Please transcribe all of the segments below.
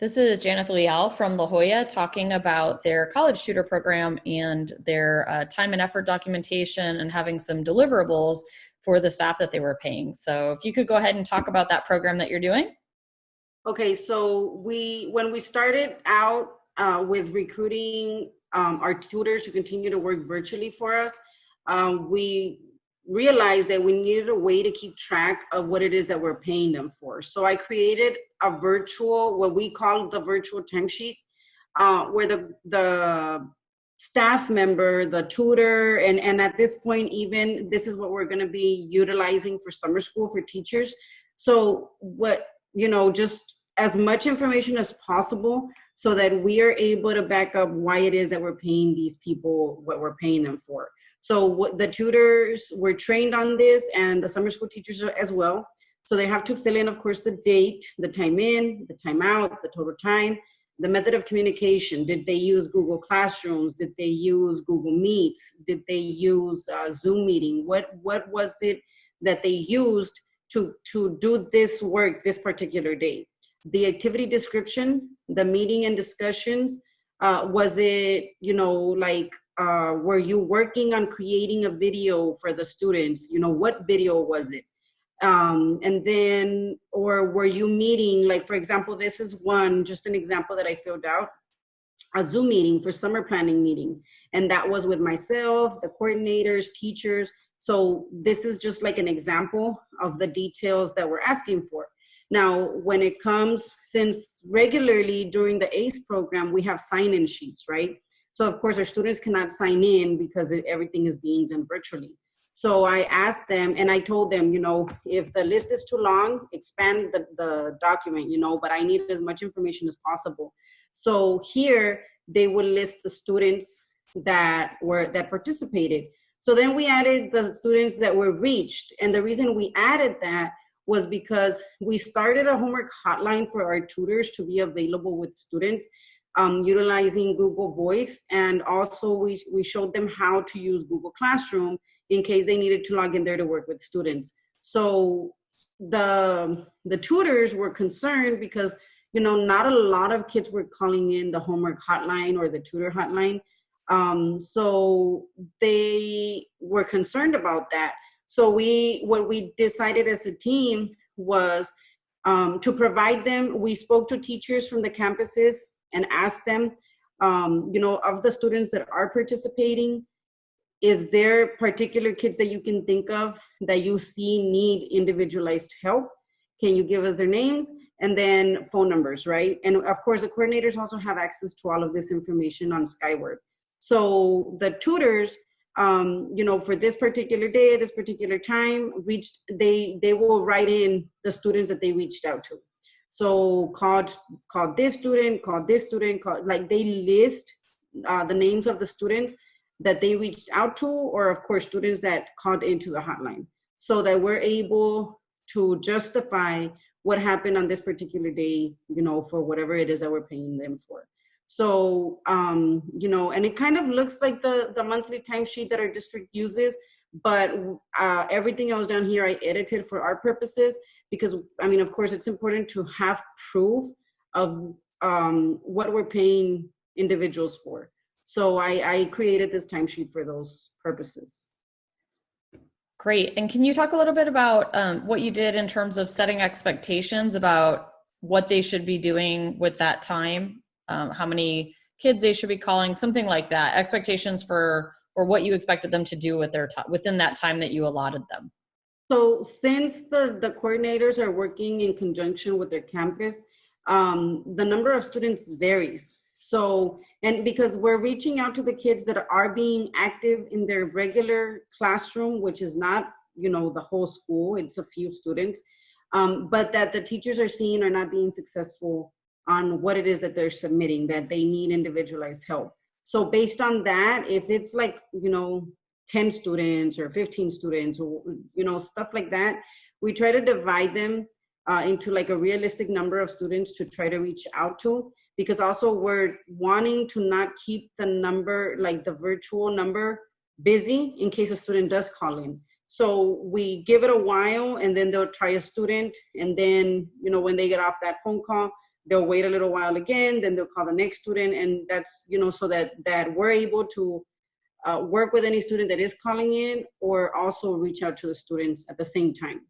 This is Janeth Leal from La Jolla talking about their college tutor program and their time and effort documentation and having some deliverables for the staff that they were paying. So if you could go ahead and talk about that program that you're doing. Okay, so when we started out with recruiting our tutors to continue to work virtually for us, we realized that we needed a way to keep track of what it is that we're paying them for. So I created a virtual, what we call the virtual timesheet, where the staff member, the tutor, and at this point, even this is what we're going to be utilizing for summer school for teachers. So just as much information as possible so that we are able to back up why it is that we're paying these people what we're paying them for. So what the tutors were trained on this, and the summer school teachers as well. So they have to fill in, of course, the date, the time in, the time out, the total time, the method of communication. Did they use Google Classrooms? Did they use Google Meets? Did they use Zoom meeting? What was it that they used to do this work this particular day? The activity description, the meeting and discussions, was it, were you working on creating a video for the students? What video was it? And then, or were you meeting, like, for example, this is just an example that I filled out, a Zoom meeting for summer planning meeting. And that was with myself, the coordinators, teachers. So this is just like an example of the details that we're asking for. Now, when it comes, since regularly during the ACE program, we have sign-in sheets, right? So of course our students cannot sign in because everything is being done virtually. So I asked them and I told them, if the list is too long, expand the document, but I need as much information as possible. So here they will list the students that participated. So then we added the students that were reached. And the reason we added that was because we started a homework hotline for our tutors to be available with students, utilizing Google Voice. And also we showed them how to use Google Classroom in case they needed to log in there to work with students. So the tutors were concerned because, not a lot of kids were calling in the homework hotline or the tutor hotline. So they were concerned about that. So what we decided as a team was to provide them. We spoke to teachers from the campuses and asked them, of the students that are participating, is there particular kids that you can think of that you see need individualized help? Can you give us their names? And then phone numbers, right? And of course, the coordinators also have access to all of this information on Skyward. So the tutors, for this particular day, this particular time, they will write in the students that they reached out to. So called this student, they list the names of the students that they reached out to, or of course, students that called into the hotline, so that we're able to justify what happened on this particular day, for whatever it is that we're paying them for. So, and it kind of looks like the monthly timesheet that our district uses, but everything else down here I edited for our purposes because, of course, it's important to have proof of what we're paying individuals for. So I created this timesheet for those purposes. Great. And can you talk a little bit about what you did in terms of setting expectations about what they should be doing with that time? How many kids they should be calling, something like that, expectations or what you expected them to do with their within that time that you allotted them. So since the coordinators are working in conjunction with their campus, the number of students varies. So, and because we're reaching out to the kids that are being active in their regular classroom, which is not, the whole school, it's a few students, but that the teachers are seeing are not being successful on what it is that they're submitting, that they need individualized help. So based on that, if it's like, 10 students or 15 students or, stuff like that, we try to divide them into like a realistic number of students to try to reach out to, because also we're wanting to not keep the number, like the virtual number, busy in case a student does call in. So we give it a while and then they'll try a student. And then, when they get off that phone call, they'll wait a little while again, then they'll call the next student. And that's, so that we're able to work with any student that is calling in, or also reach out to the students at the same time.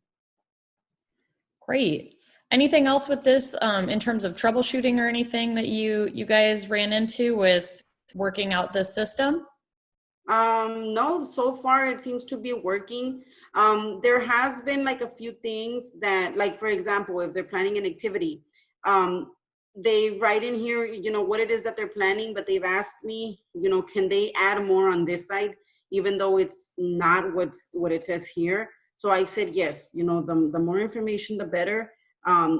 Great. Anything else with this in terms of troubleshooting or anything that you guys ran into with working out this system? No, so far it seems to be working. There has been like a few things that, like, for example, if they're planning an activity, they write in here, what it is that they're planning, but they've asked me, can they add more on this side, even though it's not what it says here. So I said, yes, the more information, the better.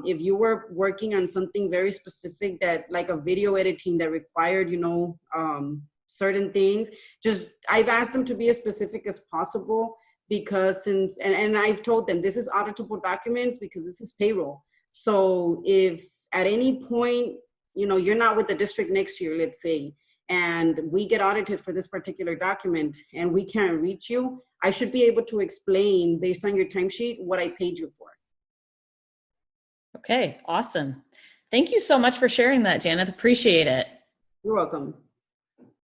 If you were working on something very specific, that like a video editing that required, certain things, I've asked them to be as specific as possible, because and I've told them this is auditable documents, because this is payroll. So if at any point, you're not with the district next year, let's say, and we get audited for this particular document and we can't reach you, I should be able to explain based on your timesheet what I paid you for. Okay, awesome. Thank you so much for sharing that, Janeth. Appreciate it. You're welcome.